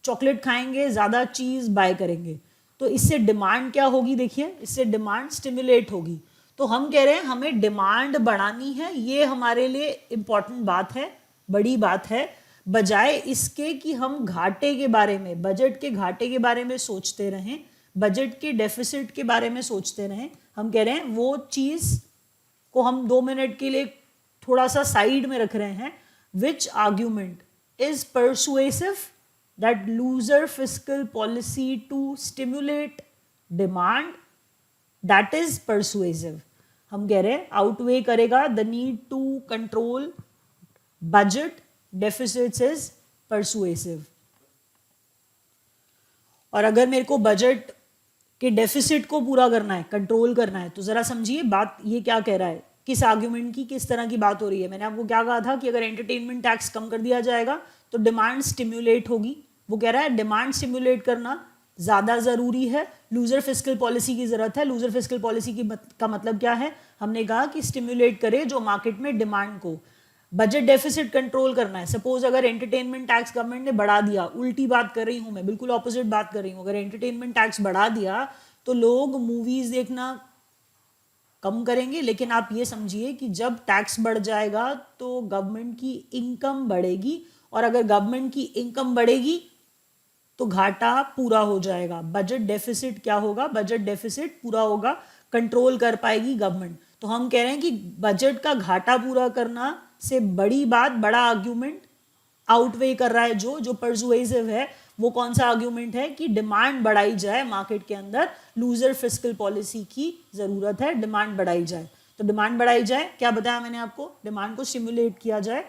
चॉकलेट खाएंगे, ज़्यादा चीज़ बाय करेंगे, तो इससे डिमांड क्या होगी, देखिए इससे डिमांड स्टिमुलेट होगी। तो हम कह रहे हैं हमें डिमांड बढ़ानी है, ये हमारे लिए इम्पॉर्टेंट बात है, बड़ी बात है, बजाय इसके कि हम घाटे के बारे में, बजट के घाटे के बारे में सोचते रहें, बजट के डेफिसिट के बारे में सोचते रहें। हम कह रहे हैं वो चीज़ को हम 2 मिनट के लिए थोड़ा सा साइड में रख रहे हैं. Which argument is persuasive that looser fiscal policy to stimulate demand, that is persuasive. हम कह रहे हैं आउटवे करेगा the need to control budget deficits is persuasive. और अगर मेरे को बजट के डेफिसिट को पूरा करना है, कंट्रोल करना है, तो जरा समझिए बात ये क्या कह रहा है, किस आर्ग्यूमेंट की किस तरह की बात हो रही है. मैंने आपको क्या कहा था कि अगर एंटरटेनमेंट टैक्स कम कर दिया जाएगा तो डिमांड स्टिम्युलेट होगी. वो कह रहा है डिमांड स्टिम्युलेट करना ज़्यादा ज़रूरी है, लूजर फिस्कल पॉलिसी की ज़रूरत है. लूजर फिस्कल पॉलिसी का मतलब क्या है, हमने कहा कि स्टिम्युलेट करे जो मार्केट में डिमांड को. बजट डेफिसिट कंट्रोल करना है. सपोज अगर एंटरटेनमेंट टैक्स गवर्नमेंट ने बढ़ा दिया, उल्टी बात कर रही हूँ मैं, बिल्कुल ऑपोजिट बात कर रही हूँ. अगर एंटरटेनमेंट टैक्स बढ़ा दिया तो लोग मूवीज देखना कम करेंगे. लेकिन आप ये समझिए कि जब टैक्स बढ़ जाएगा तो गवर्नमेंट की इनकम बढ़ेगी, और अगर गवर्नमेंट की इनकम बढ़ेगी तो घाटा पूरा हो जाएगा. बजट डेफिसिट क्या होगा, बजट डेफिसिट पूरा होगा, कंट्रोल कर पाएगी गवर्नमेंट. तो हम कह रहे हैं कि बजट का घाटा पूरा करना से बड़ी बात, बड़ा आर्ग्यूमेंट आउटवे कर रहा है जो परसुएसिव है. वो कौन सा आर्ग्यूमेंट है कि डिमांड बढ़ाई जाए मार्केट के अंदर, लूजर फिस्कल पॉलिसी की जरूरत है, डिमांड बढ़ाई जाए. तो डिमांड बढ़ाई जाए, क्या बताया मैंने आपको, डिमांड को स्टिमुलेट किया जाए.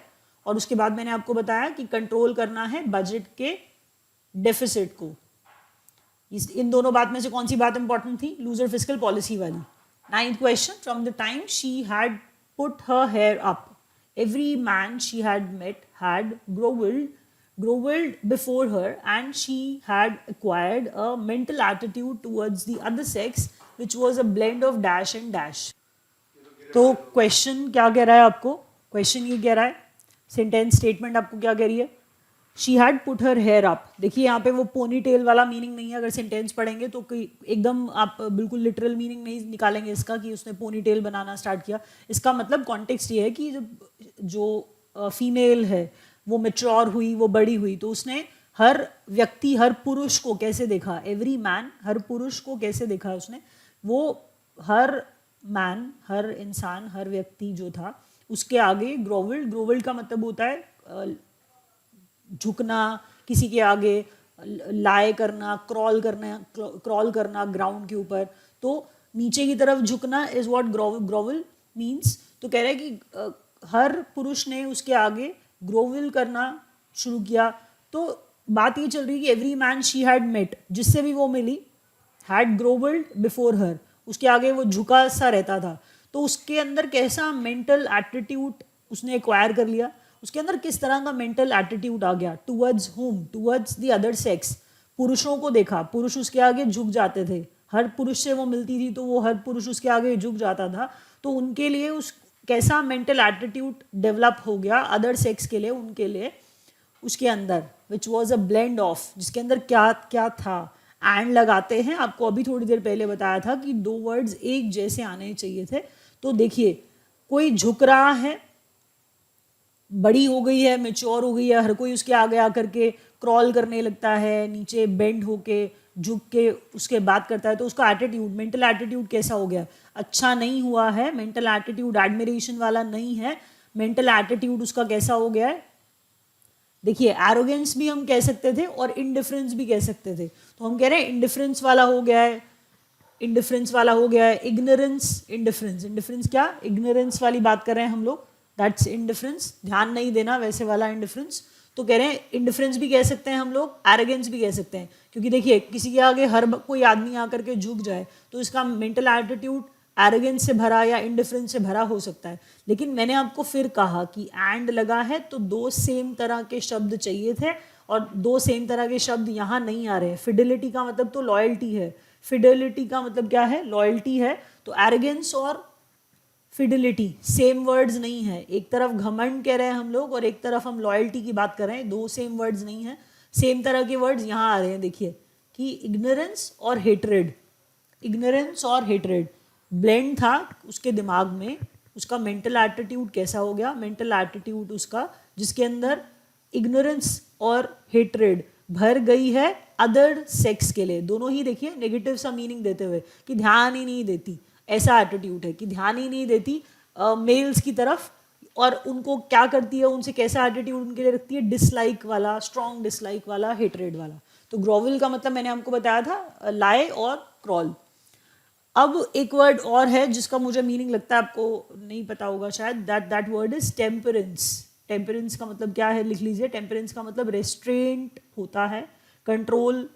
और उसके बाद मैंने आपको बताया कि कंट्रोल करना है बजट के डेफिसिट को. इन दोनों बात में से कौन सी बात इंपॉर्टेंट थी, लूजर फिस्कल पॉलिसी वाली. 9th question, from the time she had put her hair up, every man she had met had groveled before her, and she had acquired a mental attitude towards the other sex which was a blend of dash and dash. तो question क्या कह रहा है आपको, question ये कह रहा है, सेंटेंस स्टेटमेंट आपको क्या कह रही है, she had put her hair up. देखिए यहाँ पे वो पोनी टेल वाला मीनिंग नहीं है. अगर सेंटेंस पढ़ेंगे तो एकदम आप बिल्कुल लिटरल मीनिंग नहीं निकालेंगे इसका कि उसने पोनी टेल बनाना स्टार्ट किया. इसका मतलब कॉन्टेक्स्ट ये है कि जो फीमेल है वो मैच्योर हुई, वो बड़ी हुई, तो उसने हर व्यक्ति, हर पुरुष को कैसे देखा, एवरी मैन, हर पुरुष को कैसे देखा उसने. वो हर मैन, हर इंसान, हर व्यक्ति जो था उसके आगे ग्रोवल्ड का मतलब होता है झुकना, किसी के आगे लाए करना, क्रॉल करना ग्राउंड के ऊपर. तो नीचे की तरफ झुकना इज व्हाट ग्रोवल मींस. तो कह रहे हैं कि हर पुरुष ने उसके आगे ग्रोवल करना शुरू किया. तो बात ये चल रही है कि every man she had met, जिससे भी वो मिली, हैड ग्रोवल्ड बिफोर हर, उसके आगे वो झुका सा रहता था. तो उसके अंदर कैसा मेंटल एटीट्यूड उसने एक्वायर कर लिया, उसके अंदर किस तरह का मेंटल एटीट्यूड आ गया, टुवर्ड्स हुम, टुवर्ड्स द अदर सेक्स. पुरुषों को देखा, पुरुष उसके आगे झुक जाते थे, हर पुरुष से वो मिलती थी तो वो हर पुरुष उसके आगे झुक जाता था. तो उनके लिए उस कैसा मेंटल एटीट्यूड डेवलप हो गया अदर सेक्स के लिए, उनके लिए उसके अंदर, which was a blend of, जिसके अंदर क्या क्या था. एंड लगाते हैं, आपको अभी थोड़ी देर पहले बताया था कि दो वर्ड्स एक जैसे आने चाहिए थे. तो देखिए कोई झुक रहा है, बड़ी हो गई है, मेच्योर हो गई है, हर कोई उसके आगे आकर के क्रॉल करने लगता है, नीचे बेंड होके झुक के उसके बात करता है. तो उसका एटीट्यूड, मेंटल एटीट्यूड कैसा हो गया, अच्छा नहीं हुआ है. मेंटल एटीट्यूड एडमिरेशन वाला नहीं है. मेंटल एटीट्यूड उसका कैसा हो गया है, देखिए एरोगेंस भी हम कह सकते थे और इनडिफरेंस भी कह सकते थे. तो हम कह रहे हैं इंडिफरेंस वाला हो गया है, इंडिफरेंस वाला हो गया है. इग्नोरेंस, इंडिफरेंस, इंडिफरेंस क्या, इग्नोरेंस वाली बात कर रहे हैं हम लोग, दैट्स इंडिफरेंस, ध्यान नहीं देना, वैसे वाला इंडिफरेंस. तो कह रहे हैं इंडिफरेंस भी कह सकते हैं हम लोग, एरोगेंस भी कह सकते हैं. क्योंकि देखिए किसी के आगे हर कोई आदमी आकर के झुक जाए तो इसका मेंटल एटीट्यूड एरोगेंस से भरा या इंडिफरेंस से भरा हो सकता है. लेकिन मैंने आपको फिर कहा कि एंड लगा है तो दो सेम तरह के शब्द चाहिए थे, और दो सेम तरह के शब्द यहाँ नहीं आ रहे हैं. फिडेलिटी का मतलब तो लॉयल्टी है, फिडेलिटी का मतलब क्या है, लॉयल्टी है. तो एरोगेंस और फिडेलिटी सेम वर्ड्स नहीं है. एक तरफ घमंड कह रहे हैं हम लोग और एक तरफ हम लॉयल्टी की बात कर रहे हैं, दो सेम वर्ड्स नहीं है. सेम तरह के वर्ड्स यहाँ आ रहे हैं. देखिए कि इग्नोरेंस और हेट्रेड, इग्नोरेंस और हेट्रेड ब्लेंड था उसके दिमाग में. उसका मेंटल एटीट्यूड कैसा हो गया, मेंटल एटीट्यूड उसका जिसके अंदर इग्नोरेंस और हेट्रेड भर गई है अदर सेक्स के लिए. दोनों ही देखिए नेगेटिव सा मीनिंग देते हुए कि ध्यान ही नहीं देती, ऐसा एटीट्यूड है कि ध्यान ही नहीं देती मेल्स की तरफ, और उनको क्या करती है, उनसे कैसा एटीट्यूड उनके लिए रखती है, डिसलाइक वाला, स्ट्रॉन्ग डिसलाइक वाला, हेटरेड वाला। तो ग्रोवल का मतलब मैंने आपको बताया था लाई और क्रॉल। अब एक वर्ड और है जिसका मुझे मीनिंग लगता है आपको नहीं पता होगा शायद, that word is temperance. Temperance का मतलब क्या है, लिख लीजिए। टेम्परेंस का मतलब रेस्ट्रेंट होता है, कंट्रोल,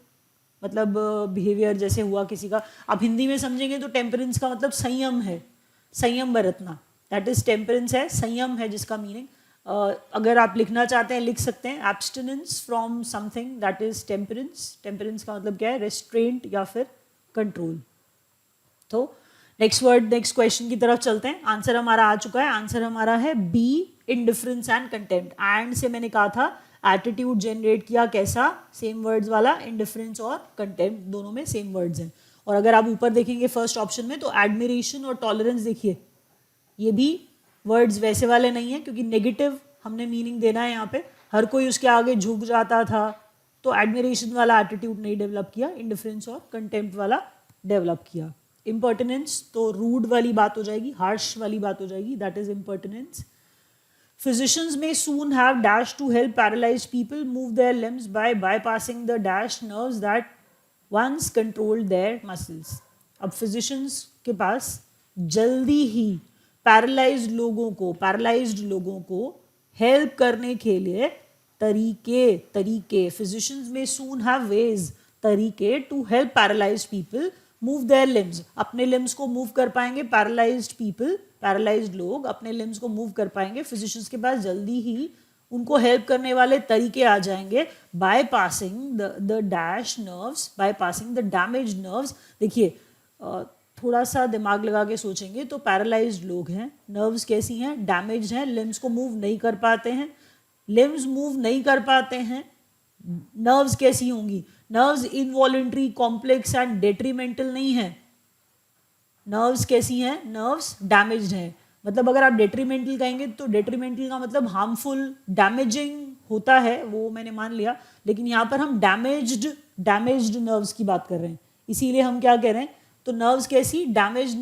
मतलब बिहेवियर जैसे हुआ किसी का। आप हिंदी में समझेंगे तो टेम्परेंस का मतलब संयम है, संयम बरतना, दैट इज टेम्परेंस है, संयम है जिसका मीनिंग। अगर आप लिखना चाहते हैं लिख सकते हैं, abstinence from something, that is temperance. Temperance का मतलब क्या है, रेस्ट्रेंट या फिर कंट्रोल। तो नेक्स्ट वर्ड, नेक्स्ट क्वेश्चन की तरफ चलते हैं। आंसर हमारा आ चुका है, आंसर हमारा है B, indifference and contempt. And से मैंने कहा था एटीट्यूड जनरेट किया, कैसा, सेम वर्ड्स वाला। इंडिफरेंस और कंटेम्प्ट दोनों में सेम वर्ड्स हैं। और अगर आप ऊपर देखेंगे फर्स्ट ऑप्शन में, तो एडमिरेशन और टॉलरेंस, देखिए ये भी वर्ड्स वैसे वाले नहीं है, क्योंकि नेगेटिव हमने मीनिंग देना है यहाँ पे, हर कोई उसके आगे झुक जाता था, तो एडमिरेशन वाला एटीट्यूड नहीं डेवलप किया, इंडिफरेंस और कंटेम्प्ट वाला डेवलप किया। इम्पर्टिनेंस तो रूड वाली बात हो जाएगी, हार्श वाली बात हो जाएगी, that is impertinence. Physicians may soon have dash to help paralyzed people move their limbs by bypassing the dash nerves that once controlled their muscles. अब physicians के पास जल्दी ही पैरालाइज्ड लोगों को हेल्प करने के लिए तरीके physicians may soon have ways, तरीके to help paralysed people move their limbs, अपने लिम्स को मूव कर पाएंगे। पैरालाइज्ड पीपल, पैरालाइज्ड लोग अपने लिम्स को मूव कर पाएंगे। फिजिशियंस के पास जल्दी ही उनको हेल्प करने वाले तरीके आ जाएंगे, by passing the dash nerves, by passing the damage nerves. देखिए थोड़ा सा दिमाग लगा के सोचेंगे तो पैरालाइज्ड लोग हैं, नर्व्स कैसी हैं, डैमेज हैं, लिम्स को मूव नहीं कर पाते हैं। लिम्स मूव नहीं कर पाते हैं, नर्व्स कैसी होंगी, nerves involuntary, complex and detrimental नहीं है। नर्व्स कैसी हैं, नर्व्स डैमेज्ड हैं। मतलब अगर आप डेट्रीमेंटल कहेंगे तो डेट्रीमेंटल का मतलब हार्मफुल, डैमेजिंग होता है, वो मैंने मान लिया, लेकिन यहाँ पर हम डैमेज्ड नर्व्स की बात कर रहे हैं, इसीलिए हम क्या कह रहे हैं, तो नर्व्स कैसी, डैमेज्ड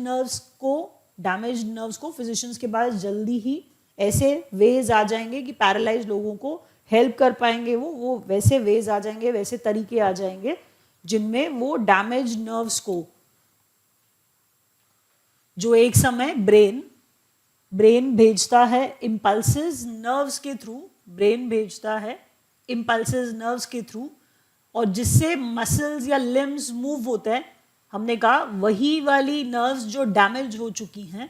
नर्व्स को फिजिशियंस के पास जल्दी ही ऐसे वेज आ जाएंगे कि पैरालाइज लोगों को हेल्प कर पाएंगे, वो वैसे वेज आ जाएंगे, वैसे तरीके आ जाएंगे जिनमें वो डैमेज नर्व्स को, जो एक समय ब्रेन भेजता है इम्पल्सेस नर्व्स के थ्रू, ब्रेन भेजता है इम्पल्सेस नर्व्स के थ्रू, और जिससे मसल्स या लिम्स मूव होते हैं, हमने कहा वही वाली नर्व्स जो डैमेज हो चुकी हैं,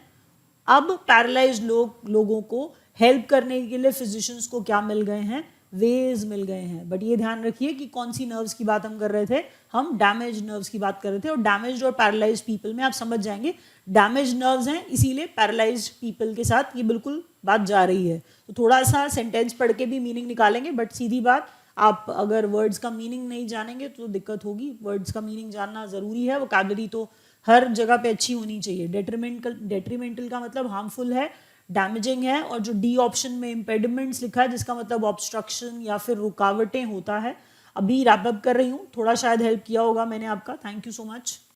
अब पैरालाइज्ड लोगों को हेल्प करने के लिए फिजिशियंस को क्या मिल गए हैं, वेज मिल गए हैं। बट ये ध्यान रखिए कि कौन सी नर्व्स की बात हम कर रहे थे, हम डैमेज नर्व्स की बात कर रहे थे। और डैमेज और पैरालाइज पीपल में आप समझ जाएंगे, डैमेज नर्व्स हैं इसीलिए पैरालाइज पीपल के साथ ये बिल्कुल बात जा रही है। तो थोड़ा सा सेंटेंस पढ़ के भी मीनिंग निकालेंगे, बट सीधी बात, आप अगर वर्ड्स का मीनिंग नहीं जानेंगे तो दिक्कत होगी। वर्ड्स का मीनिंग जानना ज़रूरी है, वोकैबुलरी तो हर जगह पे अच्छी होनी चाहिए। डेट्रीमेंटल का मतलब हार्मफुल है, डैमेजिंग है, और जो डी ऑप्शन में इम्पेडिमेंट्स लिखा है जिसका मतलब ऑब्स्ट्रक्शन या फिर रुकावटें होता है। अभी रैप अप कर रही हूँ, थोड़ा शायद हेल्प किया होगा मैंने आपका। Thank you so much.